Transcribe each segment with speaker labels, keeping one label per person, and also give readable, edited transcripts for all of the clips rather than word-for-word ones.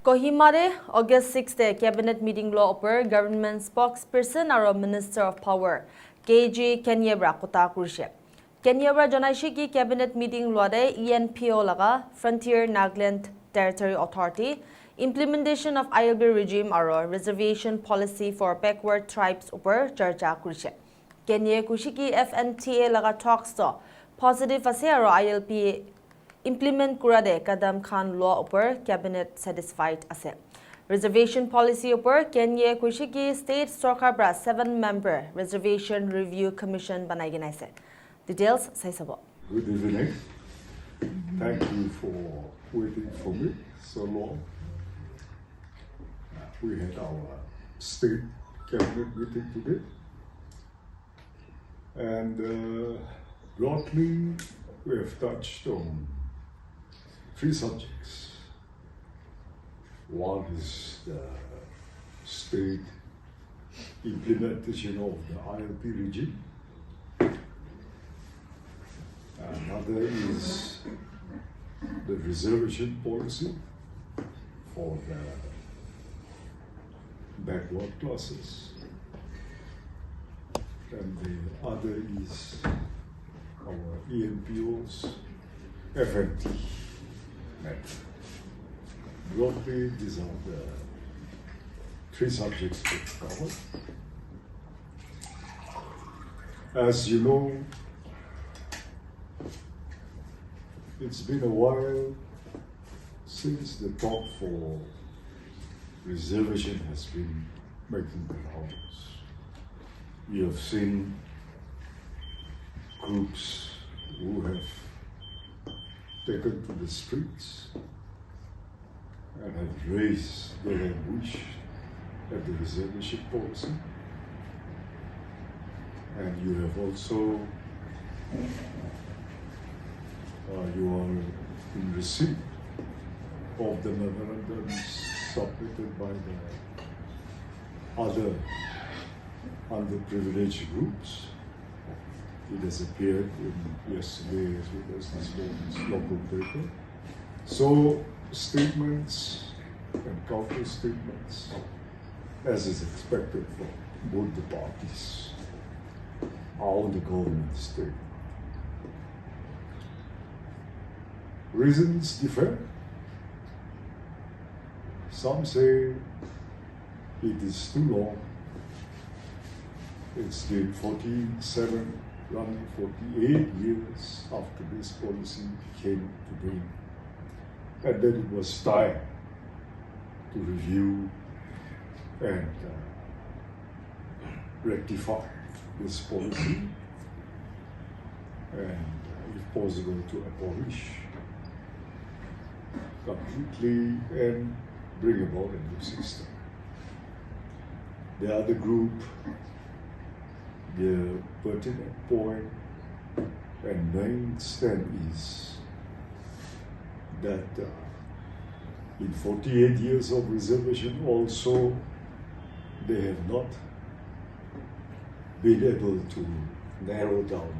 Speaker 1: Kohima August 6th cabinet meeting law upper government spokesperson or minister of power KG Kenyabra Kota Krushe. Kenyabra Jonaishi ki cabinet meeting law de ENPO laga Frontier Nagaland Territory Authority implementation of ILB regime or reservation policy for backward tribes upper charcha Krushe. Kenya Kushiki FNTA laga talks to positive ase or ILP implement kurade kadam khan law upper cabinet satisfied ase. Reservation policy upper Kenya Kushiki state sarkar bra 7-member reservation review commission banai ginaise. Details sai sabo.
Speaker 2: Good evening. Thank you for waiting for me so long. We had our state cabinet meeting today, and broadly we have touched on 3 subjects. One is the state implementation of the ILP regime. Another is the reservation policy for the backward classes. And the other is our ENPO's FNTA. Broadly, these are the 3 subjects to cover. As you know, it's been a while since the talk for reservation has been making the rounds. We have seen groups who have taken to the streets and have raised their wish at the reservation policy. And you have also, you are in receipt of the memorandums submitted by the other underprivileged groups. It has appeared in yesterday as well as this morning's local paper. So statements and counter statements, as is expected from both the parties, are on the government state. Reasons differ. Some say it is too long. It's been 47, running 48 years after this policy came to being. And then it was time to review and rectify this policy and, if possible, to abolish completely and bring about a new system. The other group, the pertinent point and main stand is that in 48 years of reservation also they have not been able to narrow down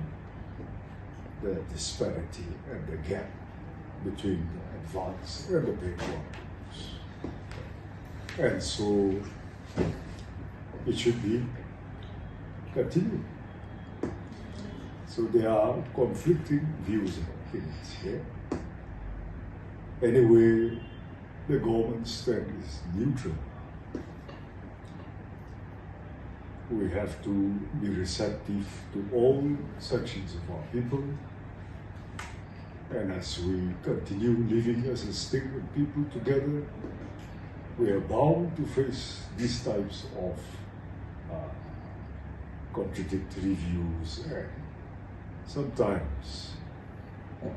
Speaker 2: the disparity and the gap between the advanced and the backward groups. And so it should be continued. So there are conflicting views and opinions here. Anyway, the government stand is neutral. We have to be receptive to all sections of our people. And as we continue living as a state and people together, we are bound to face these types of contradictory views and sometimes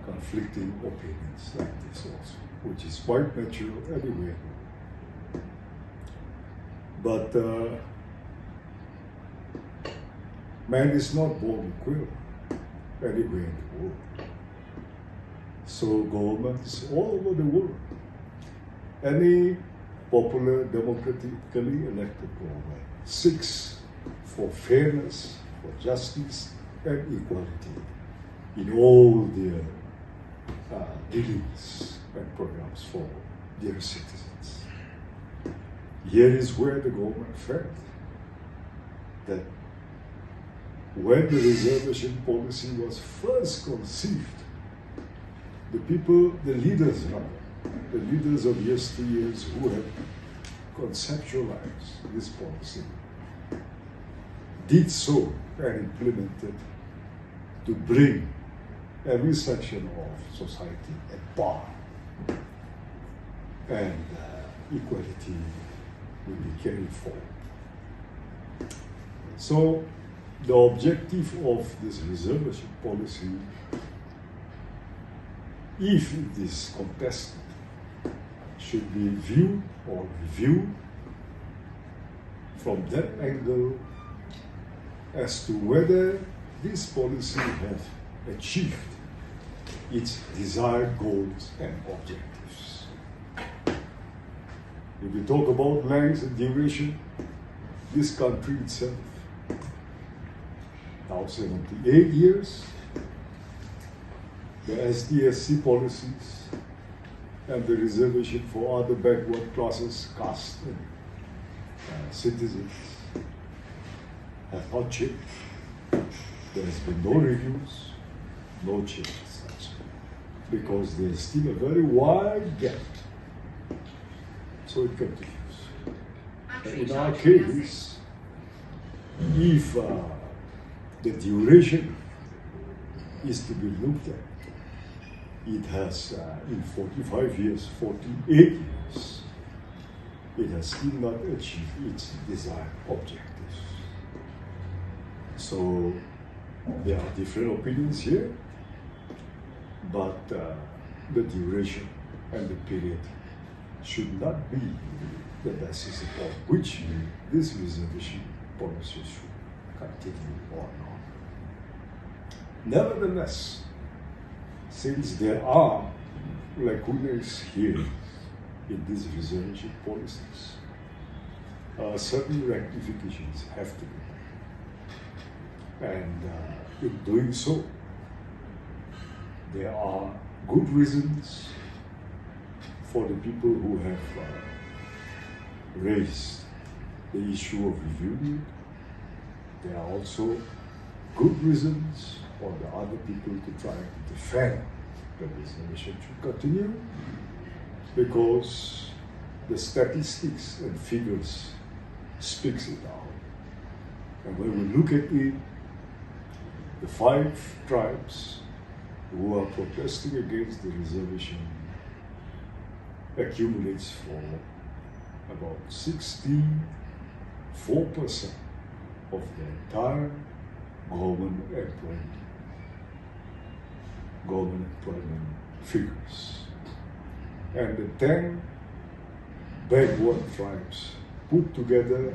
Speaker 2: conflicting opinions like this also, which is quite natural anyway. But man is not born equal anywhere in the world. So governments all over the world, any popular, democratically elected government seeks for fairness, for justice and equality in all their dealings and programs for their citizens. here is where the government failed. That when the reservation policy was first conceived, the people, the leaders of yesteryears who have conceptualized this policy did so and implemented to bring every section of society at par, and equality will be carried forward. So the objective of this reservation policy, if it is contested, should be viewed or reviewed from that angle as to whether this policy has achieved its desired goals and objectives. If we talk about length and duration, this country itself, now 78 years, the ST-SC policies and the reservation for other backward classes, caste and citizens have not changed. There has been no reviews, no changes, because there is still a very wide gap. So it continues. In our case, if the duration is to be looked at, it has, in 45 years, 48 years, it has still not achieved its desired objectives. So there are different opinions here, but the duration and the period should not be the basis upon which this reservation policy should continue or not. Nevertheless, since there are lacunas here in these reservation policies, certain rectifications have to be made. And in doing so, there are good reasons for the people who have raised the issue of reviewing it. There are also good reasons for the other people to try to defend the reservation should continue, because the statistics and figures speaks it out. And when we look at it, the 5 tribes who are protesting against the reservation accumulates for about 64% of the entire government employment figures. And the 10 backward tribes put together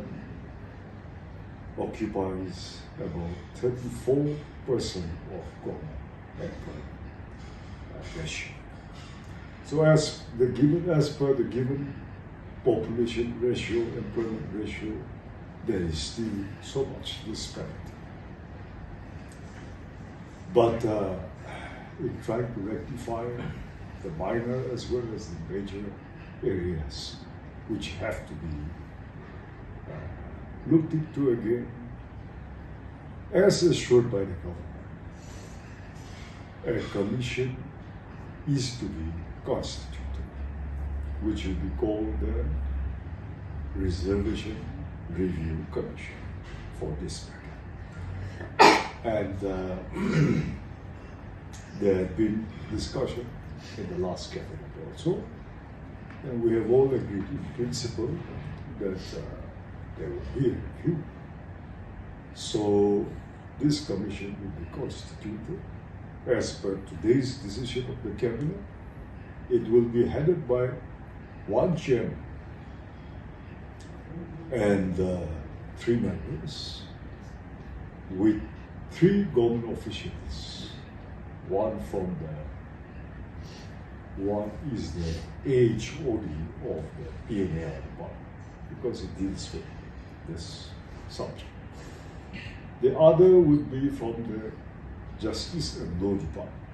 Speaker 2: occupies about 34% of government employment ratio. So as per the given population ratio, employment ratio, there is still so much disparity. But in trying to rectify the minor as well as the major areas which have to be looked into again, as assured by the government, a commission is to be constituted, which will be called the Reservation Review Commission for this matter. And there had been discussion in the last cabinet also, and we have all agreed in principle that there will be a review. So this commission will be constituted as per today's decision of the cabinet. It will be headed by one chairman and 3 members, with 3 government officials. One is the HOD of the ENPO department, because it deals with this subject. The other would be from the Justice and Law Department,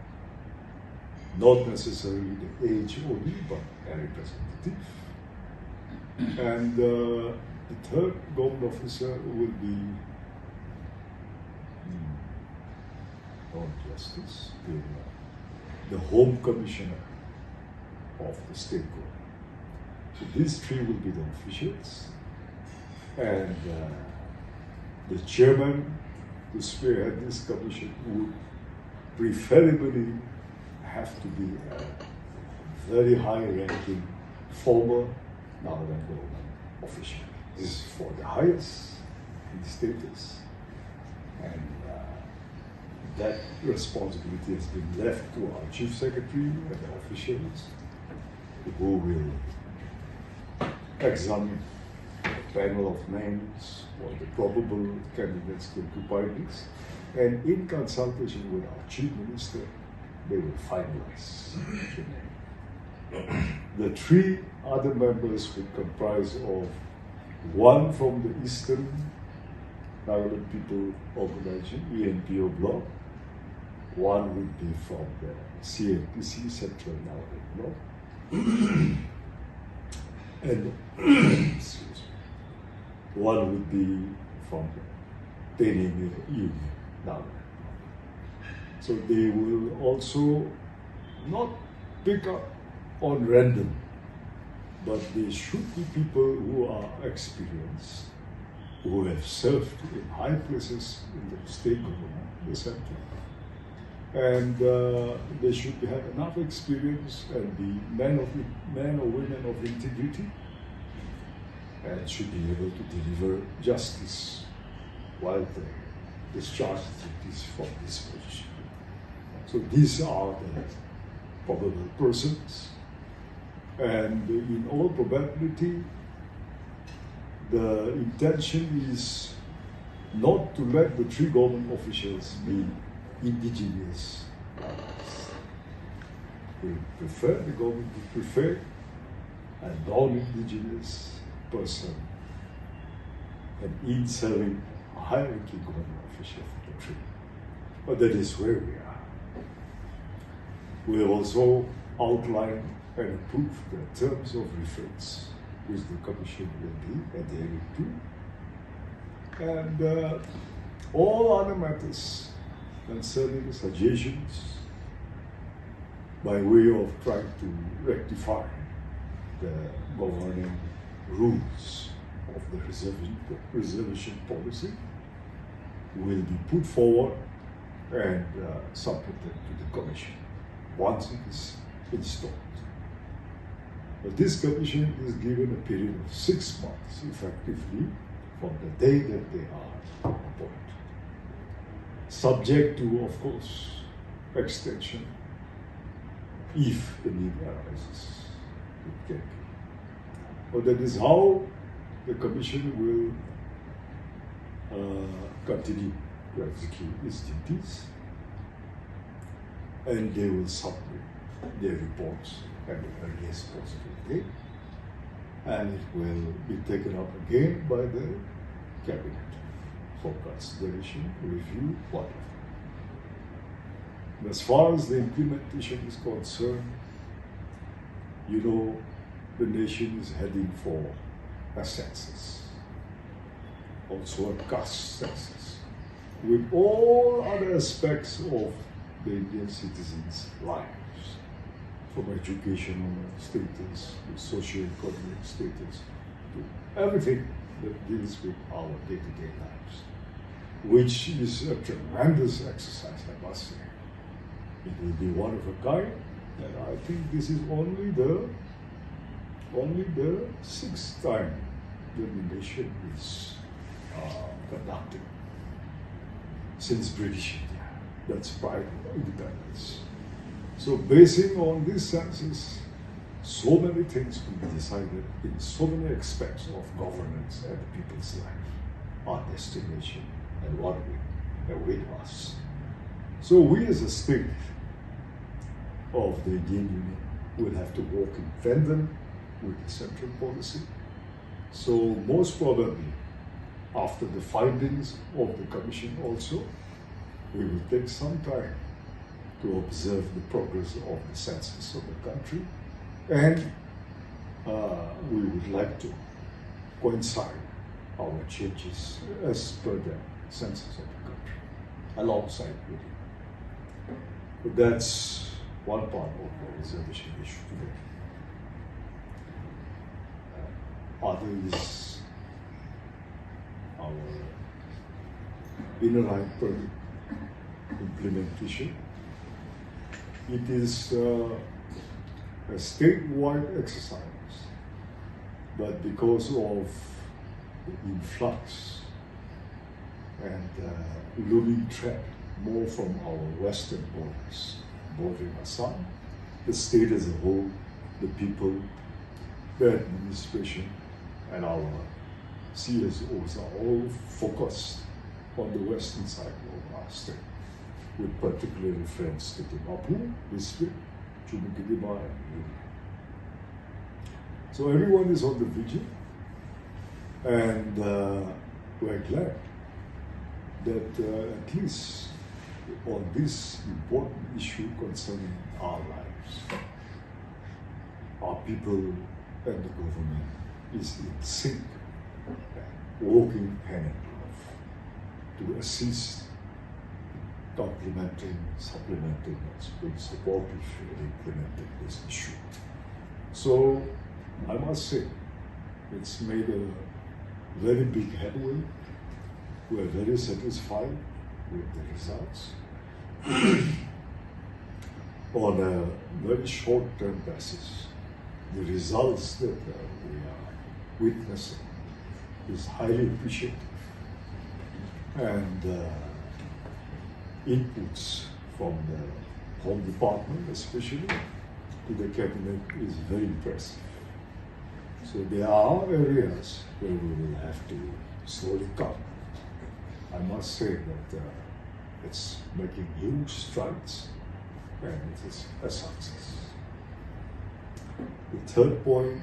Speaker 2: not necessarily the HOD, but a representative. And the third government officer will be not justice, the Home Commissioner of the state government. So these three will be the officials, and the chairman to spearhead this commission would preferably have to be a very high-ranking former Nagaland government official. This is for the highest in status, and that responsibility has been left to our chief secretary and the officials, who will examine a panel of names or the probable candidates to occupy this, and in consultation with our chief minister, they will finalize the name. The three other members will comprise of one from the Eastern Nagaland People Organization, ENPO block, one would be from the CNPC, Central Nagaland block, and excuse me, one would be from the Teneme Union Nagaland. So they will also not pick up on random, but they should be people who are experienced, who have served in high places in the state government, the center, and they should have enough experience and be men or women of integrity, and should be able to deliver justice while they discharge the duties from this position. So these are the probable persons, and in all probability, the intention is not to let the three government officials be indigenous. We prefer the government to prefer a non-indigenous person, and in serving a high-ranking government official for the three. But that is where we are. We have also outlined and approved the terms of reference which the Commission will be adhering to. And all other matters concerning suggestions by way of trying to rectify the governing rules of the reservation policy will be put forward and submitted to the Commission once it is installed. But this Commission is given a period of 6 months effectively from the day that they are appointed, subject to, of course, extension if the need arises. It can be. But that is how the Commission will continue to execute its duties, and they will submit their reports at the earliest possible date, and it will be taken up again by the Cabinet for consideration, review, whatever. And as far as the implementation is concerned, you know, the nation is heading for a census, also a caste census, with all other aspects of the Indian citizens' lives, from educational status to socio-economic status to everything that deals with our day-to-day lives, which is a tremendous exercise, I must say. It will be one of a kind, and I think this is only the 6th time that the nation is conducting since British India. That's pride of independence. So basing on this census, so many things will be decided in so many aspects of governance and people's life, our destination, and what will await us. So we as a state of the Indian Union will have to work in tandem with the central policy. So most probably, after the findings of the Commission also, we will take some time to observe the progress of the census of the country and we would like to coincide our changes as per the census of the country, alongside with it. But that's one part of the reservation issue today. Other is our inner right permit implementation. It is a statewide exercise, but because of the influx and looming threat more from our western borders, bordering Assam, the state as a whole, the people, the administration, and our CSOs are all focused on the western side of our state, with particular reference to Dimapur district, Chumukidima, and Luni. So everyone is on the vigil, and we're glad that at least on this important issue concerning our lives, our people and the government is in sync and working hand in glove to assist, complementing, supplementing, and being supportive in implementing this issue. So I must say, it's made a very big headway. We're very satisfied with the results. On a very short-term basis, the results that we are witnessing is highly appreciated, and inputs from the Home Department especially to the Cabinet is very impressive. So there are areas where we will have to slowly cut. I must say that it's making huge strides, and it is a success. The third point,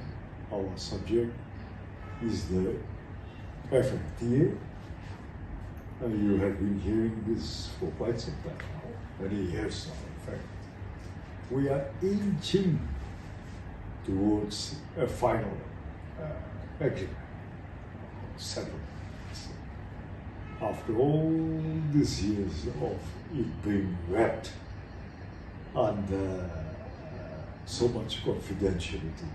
Speaker 2: our subject, is the FNTA. You have been hearing this for quite some time now, many years now, in fact. We are inching towards a final agreement, settlement. After all these years of it being wrapped under so much confidentiality,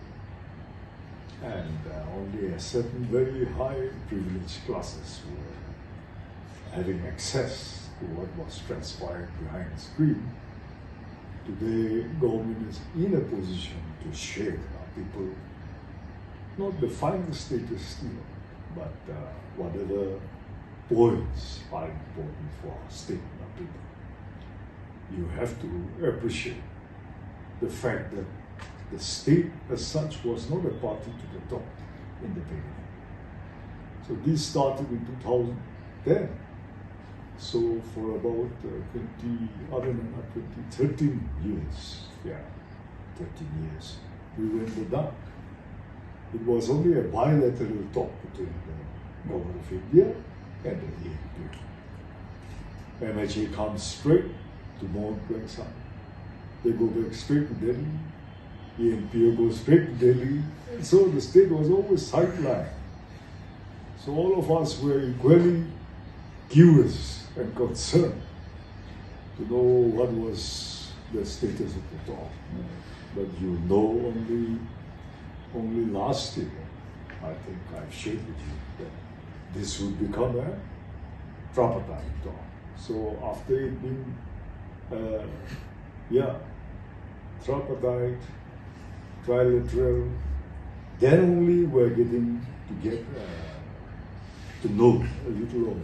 Speaker 2: and only a certain very high privileged classes were having access to what was transpired behind the screen, today government is in a position to share our people, not the final status still, but whatever points are important for our state and our people. You have to appreciate the fact that the state as such was not a party to the Govt in the beginning. So this started in 2010. So for about 13 years, 13 years, we were in the dark. It was only a bilateral talk between the Government of India and the ENPO. MHA comes straight to Mount Gwangsang. They go back straight to Delhi. ENPO goes straight to Delhi. And so the state was always sidelined. So all of us were equally curious and concerned to know what was the status of the talk. But you know, only last year, I think I've shared with you that this would become a tripartite talk. So after it being, tripartite, trilateral, then only we're getting to get to know a little of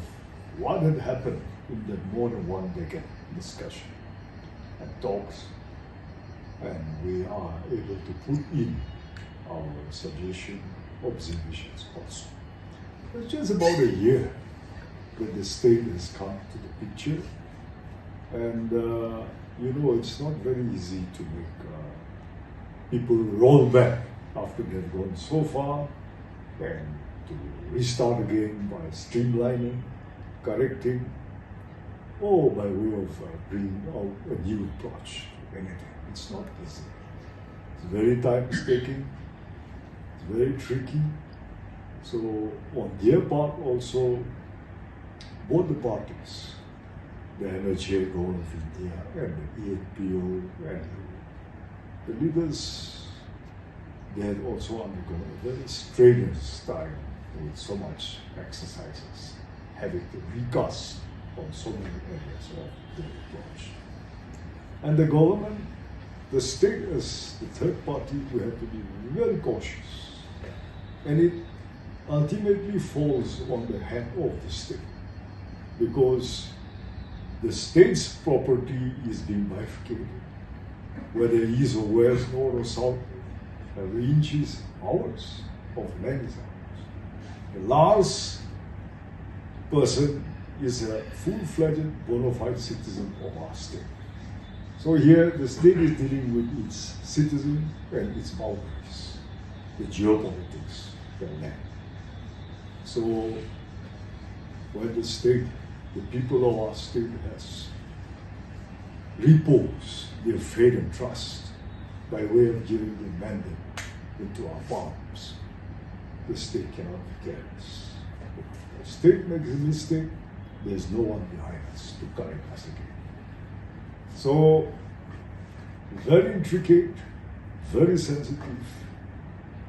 Speaker 2: what had happened in the more than one decade discussion and talks, and we are able to put in our suggestion, observations also. It's just about a year that the state has come to the picture, and it's not very easy to make people roll back after they've gone so far and to restart again by streamlining, correcting, or by way of bringing out a new approach to anything. It's not easy. It's very time-taking, very tricky. So on their part also, both the parties, the NHA, Govt of India, and the ENPO, and the leaders, they had also undergone a very strenuous time with so much exercises, having to recast on so many areas of the approach. And the government, the state as the third party, we have to be very cautious. And it ultimately falls on the head of the state, because the state's property is being bifurcated. Whether east or west, north or south, every inch is ours, of land is ours. The last person is a full-fledged bona fide citizen of our state. So here the state is dealing with its citizens and its boundaries, the geopolitics, the land. So when the state, the people of our state has reposed their faith and trust by way of giving the mandate into our palms, the state cannot be careless. If the state makes a mistake, there's no one behind us to correct us again. So, very intricate, very sensitive,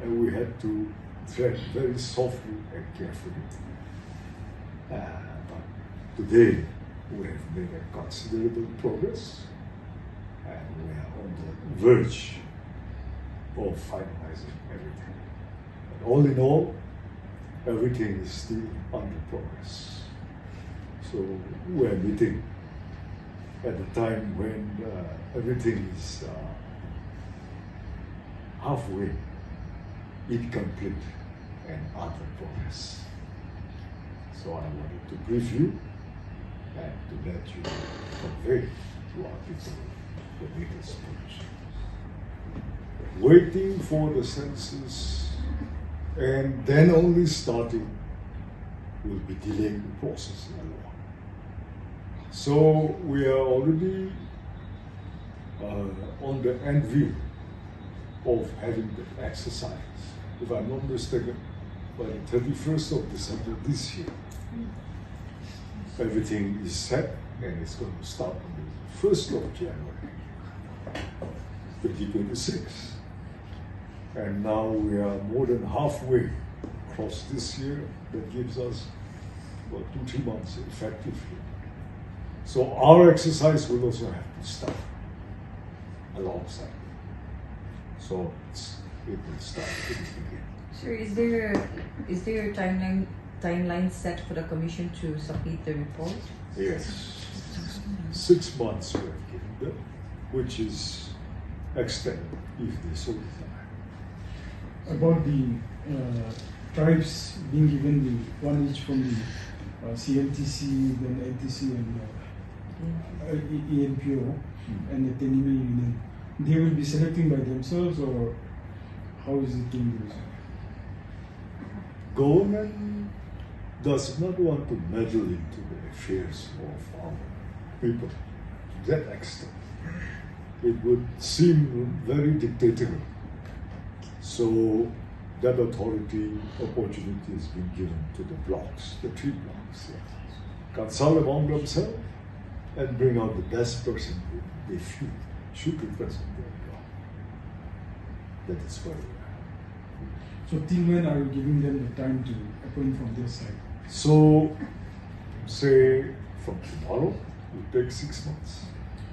Speaker 2: and we had to tread very softly and carefully. But today, we have made a considerable progress, and we are on the verge of finalizing everything. But all in all, everything is still under progress. So we are meeting at the time when everything is halfway, incomplete, and under progress. So I wanted to brief you and to let you convey to our people the latest position. Waiting for the census and then only starting will be delaying the process a lot. So we are already on the end view of having the exercise. If I'm not mistaken, by the 31st of December this year, everything is set and it's going to start on the 1st of January 2026. And now we are more than halfway across this year. That gives us about 2-3 months effectively. So our exercise will also have to start alongside. So it will start at the beginning.
Speaker 3: Sir, is there a timeline set for the commission to submit the report?
Speaker 2: Yes. 6 months we have given them, which is extended if they so desire.
Speaker 4: About the tribes being given the one each from the CLTC, then LTC and ENPO and the Tenime Union, they will be selecting by themselves, or how is it being used?
Speaker 2: Government does not want to meddle into the affairs of our people to that extent. It would seem very dictatorial. So that authority opportunity is being given to the blocks, the 3 blocks. Consult among themselves and bring out the best person they feel should represent their block. That is where we are.
Speaker 4: So till when are you giving them the time to appoint from their side?
Speaker 2: So, say from tomorrow, it will take 6 months.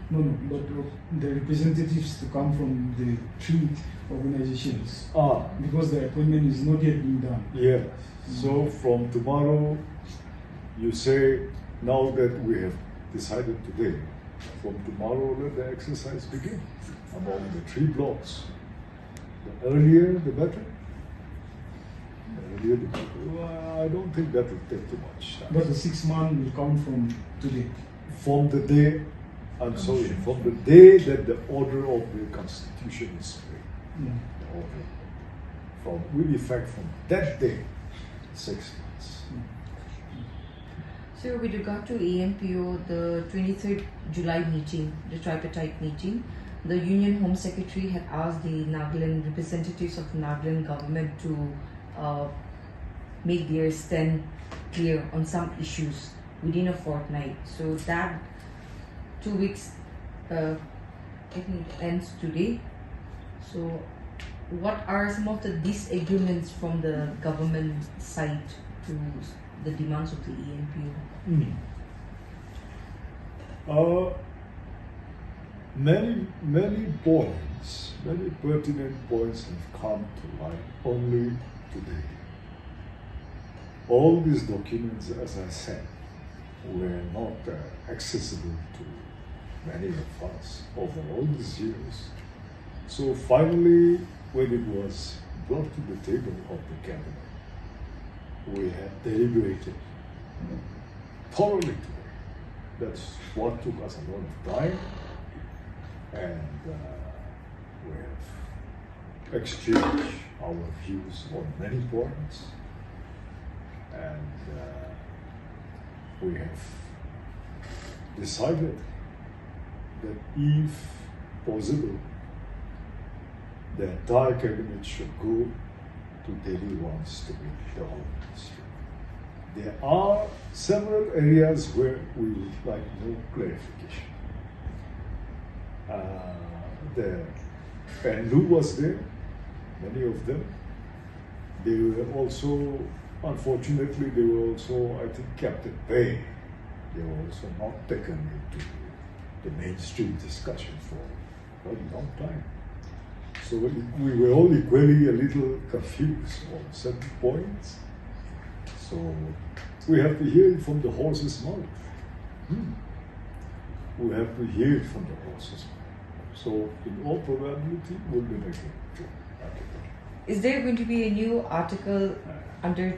Speaker 4: No, but the representatives to come from the 3 organizations, because the appointment is not yet being done.
Speaker 2: Yeah. So from tomorrow, you say, now that we have decided today, from tomorrow let the exercise begin among the 3 blocks. The earlier, the better. The earlier, the better. Well, I don't think that will take too much time.
Speaker 4: But the 6 months will count from today.
Speaker 2: From the day, from the day that the order of the Constitution is made.
Speaker 4: Yeah.
Speaker 2: The order. With effect from that day, 6 months.
Speaker 3: Sir, with regard to ENPO, the 23rd July meeting, the tripartite meeting, the Union Home Secretary had asked the Nagaland representatives of the Nagaland government to make their stand clear on some issues within a fortnight. So that 2 weeks I think ends today. So what are some of the disagreements from the government side to the demands of the ENPO?
Speaker 2: Many points, many pertinent points have come to light only today. All these documents, as I said, were not accessible to many of us over all these years. So finally, when it was brought to the table of the cabinet, we have deliberated thoroughly today. That's what took us a lot of time, and we have exchanged our views on many points, and we have decided that if possible, the entire cabinet should go to Delhi once to meet the Home Ministry. There are several areas where we would like no clarification. The PNLU was there, many of them. They were also, unfortunately, they were also, I think, kept at bay. They were also not taken into the mainstream discussion for a long time. So we were all equally a little confused on certain points. So we have to hear it from the horse's mouth. We have to hear it from the horse's mouth. So in all probability, we'll be making article.
Speaker 3: Is there going to be a new article under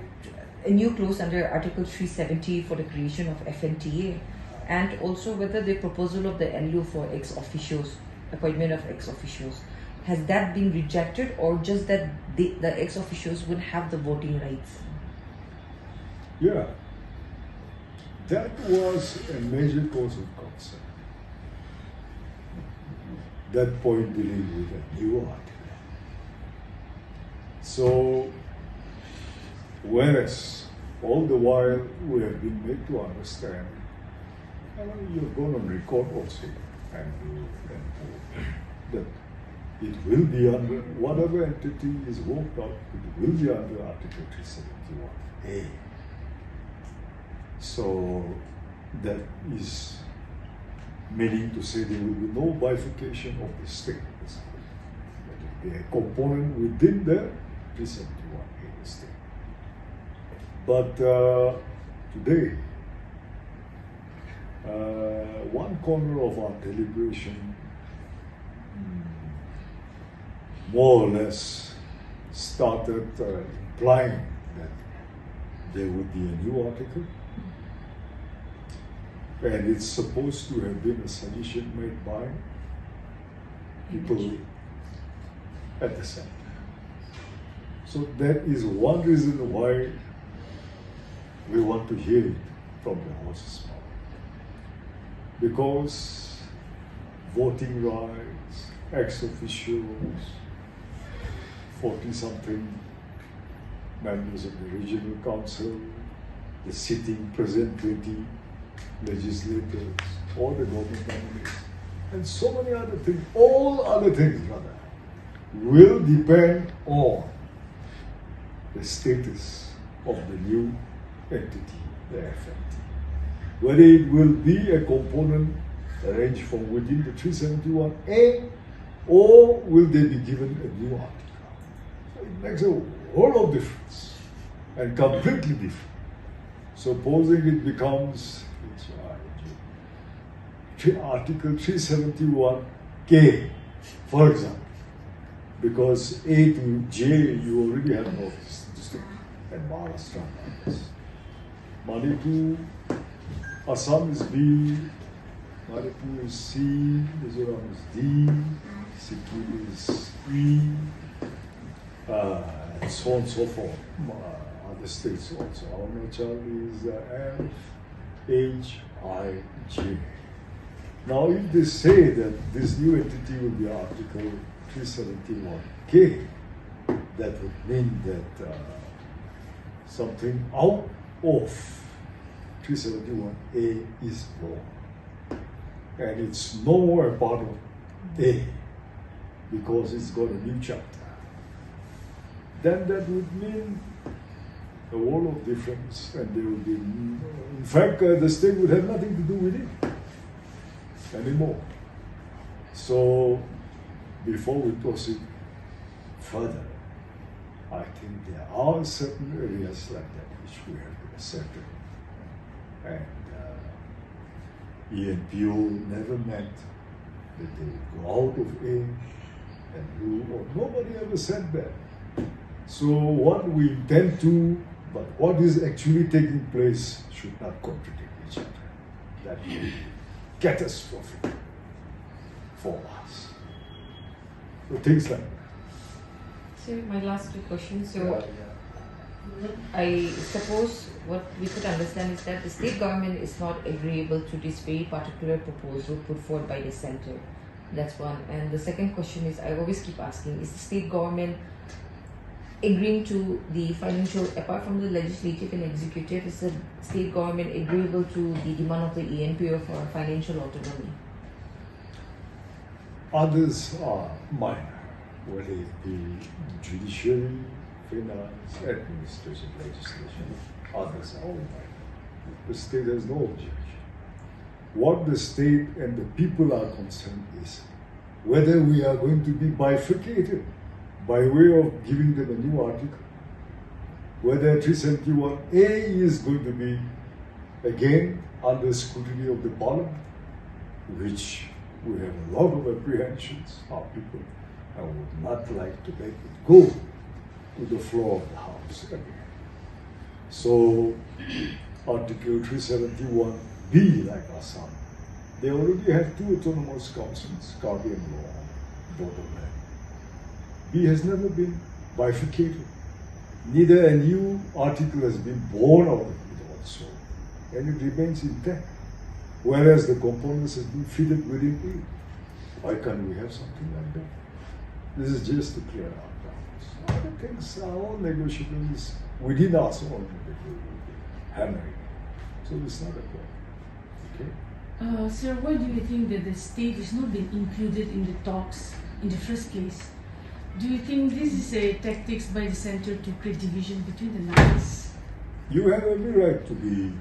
Speaker 3: a new clause under Article 370 for the creation of FNTA, and also whether the proposal of the NLU for ex-officios, appointment of ex-officios, has that been rejected, or just that the ex-officios would have the voting rights?
Speaker 2: Yeah, that was a major cause of concern. That point dealing with a new article. So, whereas all the while we have been made to understand, you've gone on record also, and that it will be under, whatever entity is worked out, it will be under Article 371A. So that is meaning to say there will be no bifurcation of the state. There will be a component within the 371A state. But today, one corner of our deliberation more or less started implying that there would be a new article, and it's supposed to have been a suggestion made by people at the center. So that is one reason why we want to hear it from the horse's mouth. Because voting rights, ex-officials, 40-something members of the regional council, the sitting present 20 legislators, all the government nominees, and so many other things, all other things rather, will depend on the status of the new entity, the FNT. Whether it will be a component arranged from within the 371A, or will they be given a new article? So it makes a world of difference, and completely different. Supposing it becomes Article 371K, for example, because A to J you already have North District and Maharashtra. Manipur, Assam is B, Manipur is C, Mizoram is D, Sikkim is E, and so on and so forth. Other states also. Arunachal is F, H, I, J. Now, if they say that this new entity will be Article 371K, that would mean that something out of 371A is wrong. And it's no more a part of A because it's got a new chapter. Then that would mean a world of difference, and there would be, in fact, the state would have nothing to do with it anymore. So, before we proceed further, I think there are certain areas like that which we have to accept. And ENPO never meant that they would go out of A and do, or nobody ever said that. So what we intend to, but what is actually taking place should not contradict each other. That will be catastrophic for us. So things like that.
Speaker 3: So my last two questions. So I suppose what we could understand is that the state government is not agreeable to this very particular proposal put forward by the centre. That's one. And the second question is, I always keep asking, is the state government agreeing to the financial, apart from the legislative and executive, is the state government agreeable to the demand of the ENPO for financial autonomy?
Speaker 2: Others are minor, whether it be judiciary, finance, administrative legislation. Others are all minor. The state has no objection. What the state and the people are concerned is whether we are going to be bifurcated by way of giving them a new article, whether 371A is going to be again under scrutiny of the Parliament, which we have a lot of apprehensions, our people, and would not like to let it go to the floor of the House again. So, Article 371B, like Assam, they already have two autonomous councils, Guardian Law, Board of Land. B has never been bifurcated. Neither a new article has been born out of it also, and it remains intact. Whereas the components have been fitted within A. Why can't we have something like that? This is just to clear our grounds. Other things are all negotiables within us all hammering. So it's not a problem. Okay?
Speaker 5: Sir, why do you think that the state has not been included in the talks in the first place? Do you think this is a tactics by the centre to create division between the lines?
Speaker 2: You have every right to be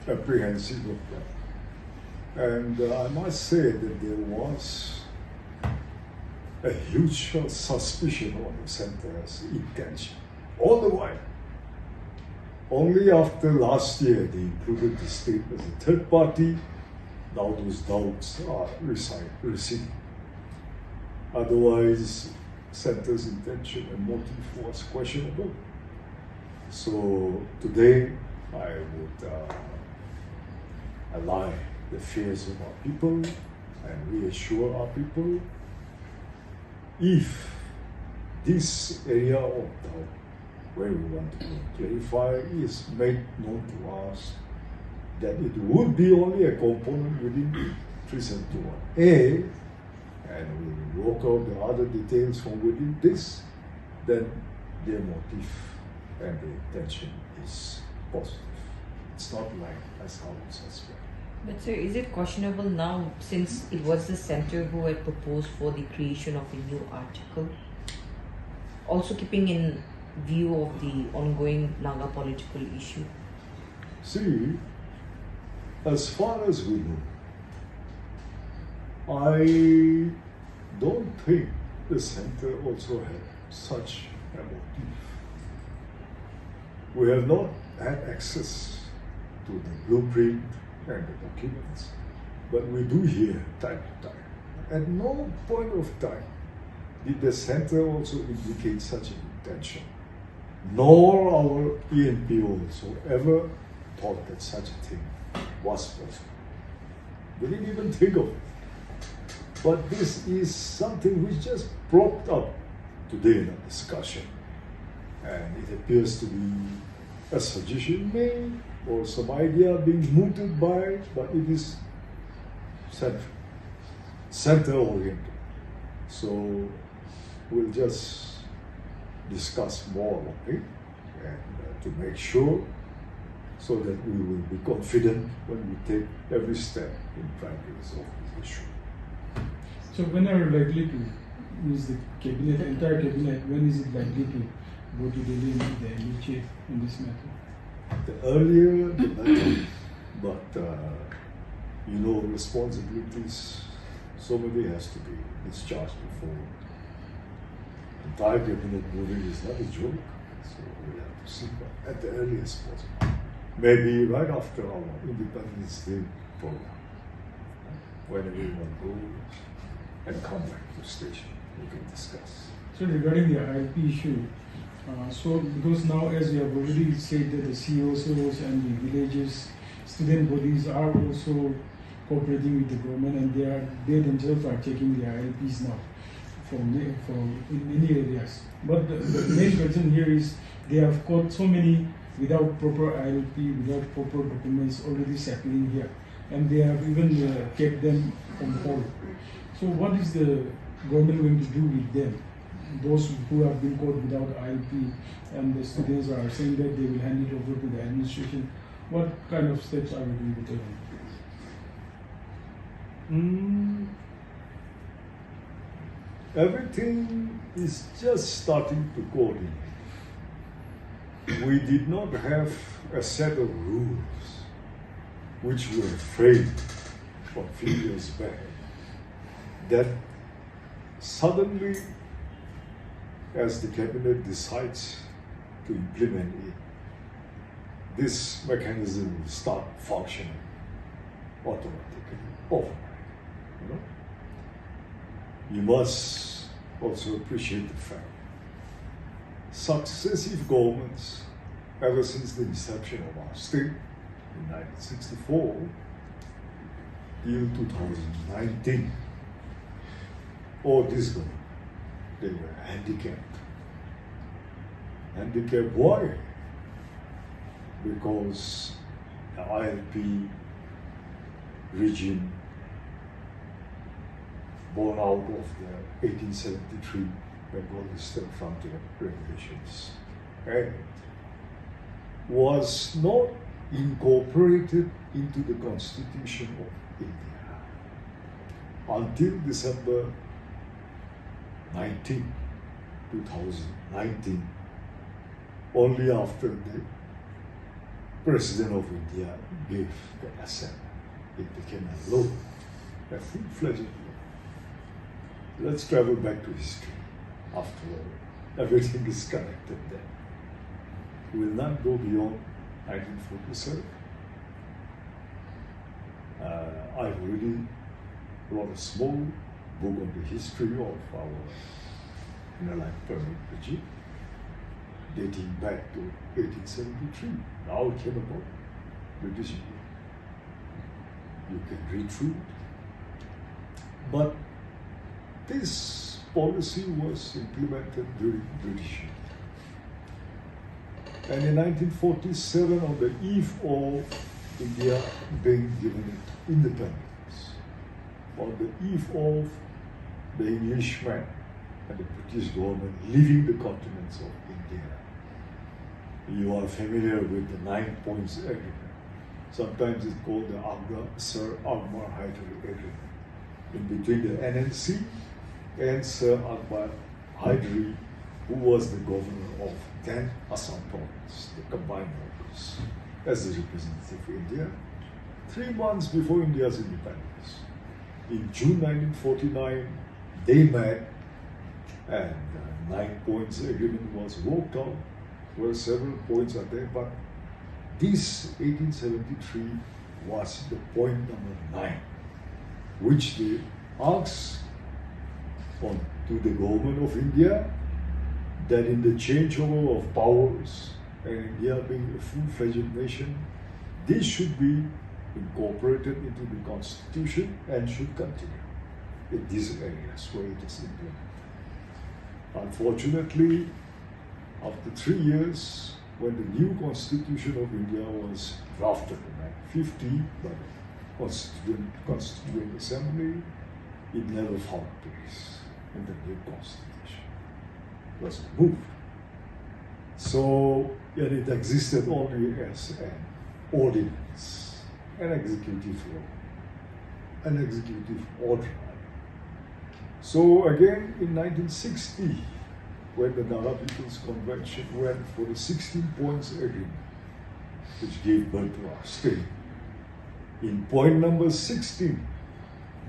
Speaker 2: apprehensive of that. And I must say that there was a huge suspicion on the centre's intention all the while. Only after last year they included the state as a third party. Now those doubts are receding. Otherwise, centre's intention and motive was questionable. So today, I would allay the fears of our people and reassure our people. If this area of doubt where we want to clarify is made known to us, that it would be only a component within 371A, and we will work out the other details from within this, then their motive and the intention is positive. It's not like as how we suspect.
Speaker 3: But sir, is it questionable now, since it was the centre who had proposed for the creation of a new article? Also keeping in view of the ongoing Naga political issue?
Speaker 2: See, as far as we know, I don't think the centre also had such a motive. We have not had access to the blueprint and the documents, but we do hear time to time. At no point of time did the centre also indicate such an intention, nor our ENPO also ever thought that such a thing was possible. They didn't even think of it. But this is something which just propped up today in a discussion. And it appears to be a suggestion made or some idea being mooted by, but it is central. center-oriented. So we'll just discuss more on it and to make sure so that we will be confident when we take every step in trying to resolve this issue.
Speaker 4: So when are you likely to use the cabinet, entire cabinet, when is it likely to go to Delhi and meet the NHA in this matter?
Speaker 2: The earlier, the better. But, you know, responsibilities, somebody has to be discharged before. Entire cabinet moving is not a joke, so we have to see that at the earliest possible. Maybe right after our Independence Day program, when everyone goes and come back to the station, we can discuss.
Speaker 4: So regarding the ILP issue, so because now as we have already said that the COSOs and the villages, student bodies are also cooperating with the government and they themselves are checking the ILPs now for in many areas. But the main question here is they have caught so many without proper ILP, without proper documents already settling here, and they have even kept them on hold. So what is the government going to do with them? Those who have been caught without ILP and the students are saying that they will hand it over to the administration. What kind of steps are we going to take?
Speaker 2: Everything is just starting to coordinate. We did not have a set of rules which were framed a few years back that suddenly, as the cabinet decides to implement it, this mechanism will start functioning automatically overnight. You know? You must also appreciate the fact successive governments, ever since the inception of our state in 1964 till 2019, all this government, they were handicapped. Handicapped why? Because the ILP regime born out of the 1873 Bengal Eastern Frontier regulations and was not incorporated into the Constitution of India until December 2019, only after the President of India gave the assent. It became a law, a full-fledged law. Let's travel back to history. After all, everything is connected there. We will not go beyond 1947. I've already wrote a small book on the history of our inner-life permit regime, dating back to 1873. Now it came about British India. You can read through it. But this policy was implemented during British India. And in 1947, on the eve of India being given independence, on the eve of the Englishmen and the British government leaving the continents of India, you are familiar with the 9 Points Agreement. Sometimes it's called the Sir Akbar Hydari Agreement, in between the NNC and Sir Akbar Hydari, who was the governor of then Assam province, the combined nobles, as the representative of India, 3 months before India's independence. In June 1949, they met and the 9 Points Agreement was worked out. Well, several points are there, but this 1873 was the point number 9, which they asked to the government of India that in the changeover of powers and India being a full-fledged nation, this should be incorporated into the Constitution and should continue in these areas where it is implemented. Unfortunately, after 3 years, when the new Constitution of India was drafted in 1950 by the Constituent Assembly, it never found place in the new constitution. It was removed. So, yet it existed only as an ordinance, an executive law, an executive order. So again, in 1960, when the Nara People's Convention went for the 16 points agreement, which gave birth to our state, in point number 16,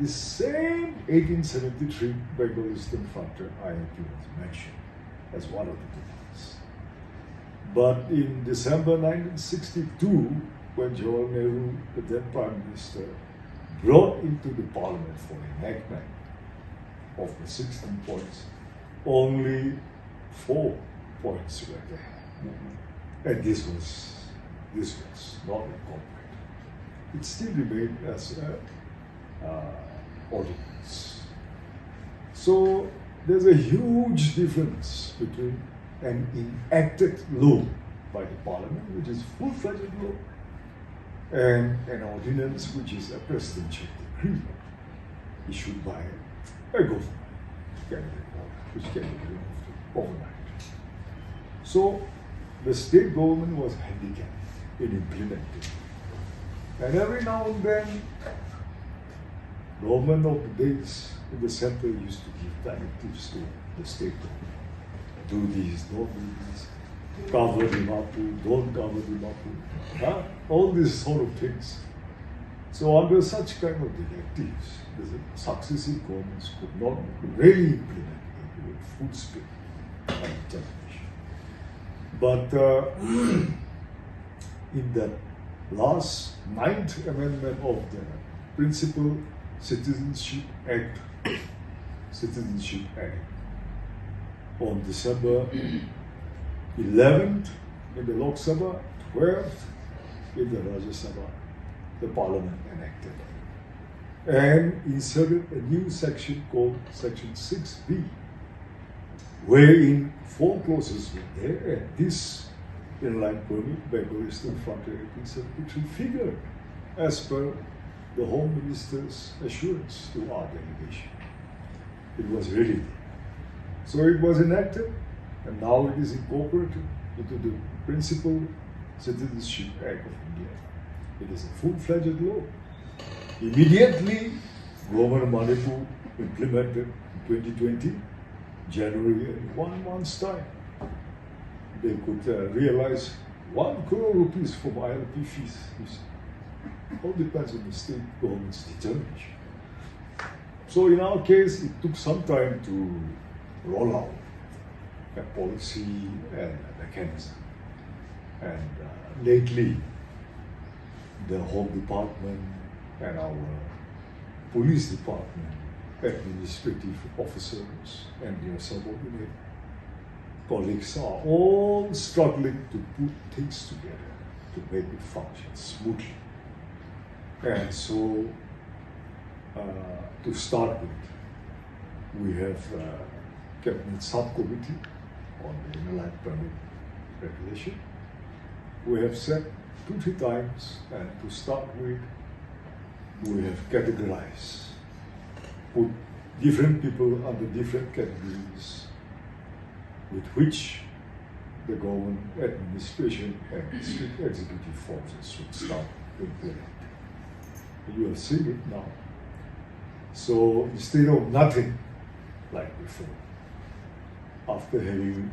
Speaker 2: the same 1873 Bengal Eastern Frontier INP was mentioned as one of the demands. But in December 1962, when Jawaharlal Nehru, the then Prime Minister, brought into the Parliament for enactment of the 16 points, only 4 points were there. And this was not incorporated. It still remained as an ordinance. So there's a huge difference between an enacted law by the Parliament, which is full-fledged law, and an ordinance which is a presidential decree issued by a government, which can be removed overnight. So the state government was handicapped in implementing. And every now and then, government of the days in the center used to give directives to the state government. Do this, don't do this, cover the Mapu, don't cover the Mapu, all these sort of things. So under such kind of directives, the successive governments could not really implement it with full speed and determination. But in the last 9th amendment of the Principal Citizenship Act, on December 11th in the Lok Sabha, 12th in the Rajya Sabha, the Parliament enacted and inserted a new section called Section 6B, wherein 4 clauses were there, and this inline permit Bengal Eastern Frontier 1873 figured as per the Home Minister's assurance to our delegation. It was really there. So it was enacted, and now it is incorporated into the Principal Citizenship Act of India. It is a full-fledged law. Immediately, Government of Manipur implemented in 2020, January, in 1 month's time. They could realize 1 crore rupees from ILP fees. All depends on the state government's determination. So in our case, it took some time to roll out a policy and a mechanism. And lately, the Home Department and our Police Department, administrative officers and their subordinate colleagues are all struggling to put things together to make it function smoothly. And so, to start with, we have Cabinet Subcommittee on the Inline Permit Regulation. We have set 2-3 times, and to start with, we have categorized, put different people under different categories with which the government administration and strict executive forces should start implementing. You are seeing it now. So instead of nothing like before, after having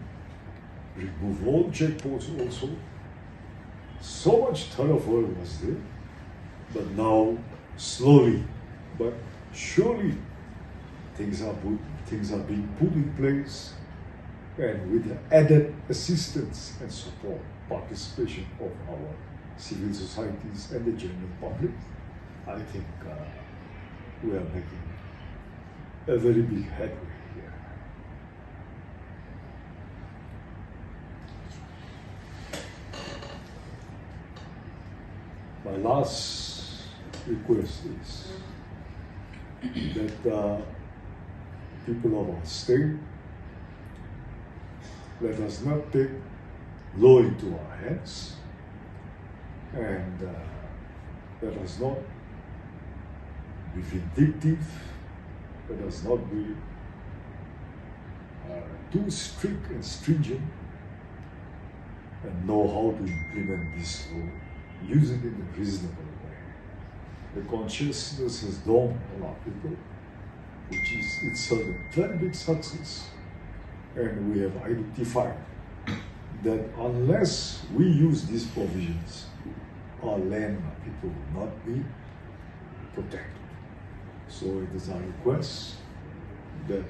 Speaker 2: removed all checkposts also, so much thoroughfare was there, but now slowly but surely things are being put in place, and with the added assistance and support, participation of our civil societies and the general public, I think we are making a very big headway here. My last request is that people of our state, let us not take law into our hands, and let us not be vindictive Let us not be too strict and stringent, and know how to implement this law, use it in a reasonable way. The consciousness has dawned on our people, which is itself a very big success. And we have identified that unless we use these provisions, our land, our people will not be protected. So it is our request that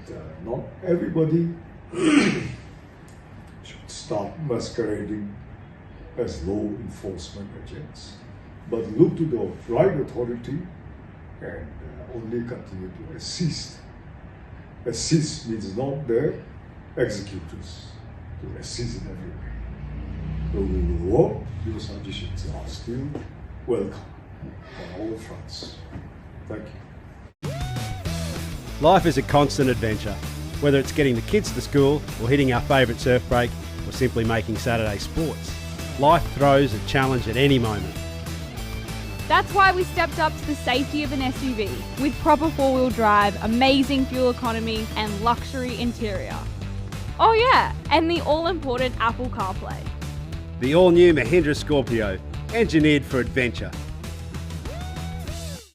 Speaker 2: not everybody should start masquerading as law enforcement agents, but look to the right authority and only continue to assist. Assist means not their executors, to assist in every way. So we will work. Your suggestions are still welcome on all fronts. Thank you.
Speaker 6: Life is a constant adventure, whether it's getting the kids to school or hitting our favourite surf break or simply making Saturday sports. Life throws a challenge at any moment.
Speaker 7: That's why we stepped up to the safety of an SUV with proper four-wheel drive, amazing fuel economy and luxury interior. Oh yeah, and the all-important Apple CarPlay.
Speaker 6: The all-new Mahindra Scorpio, engineered for adventure.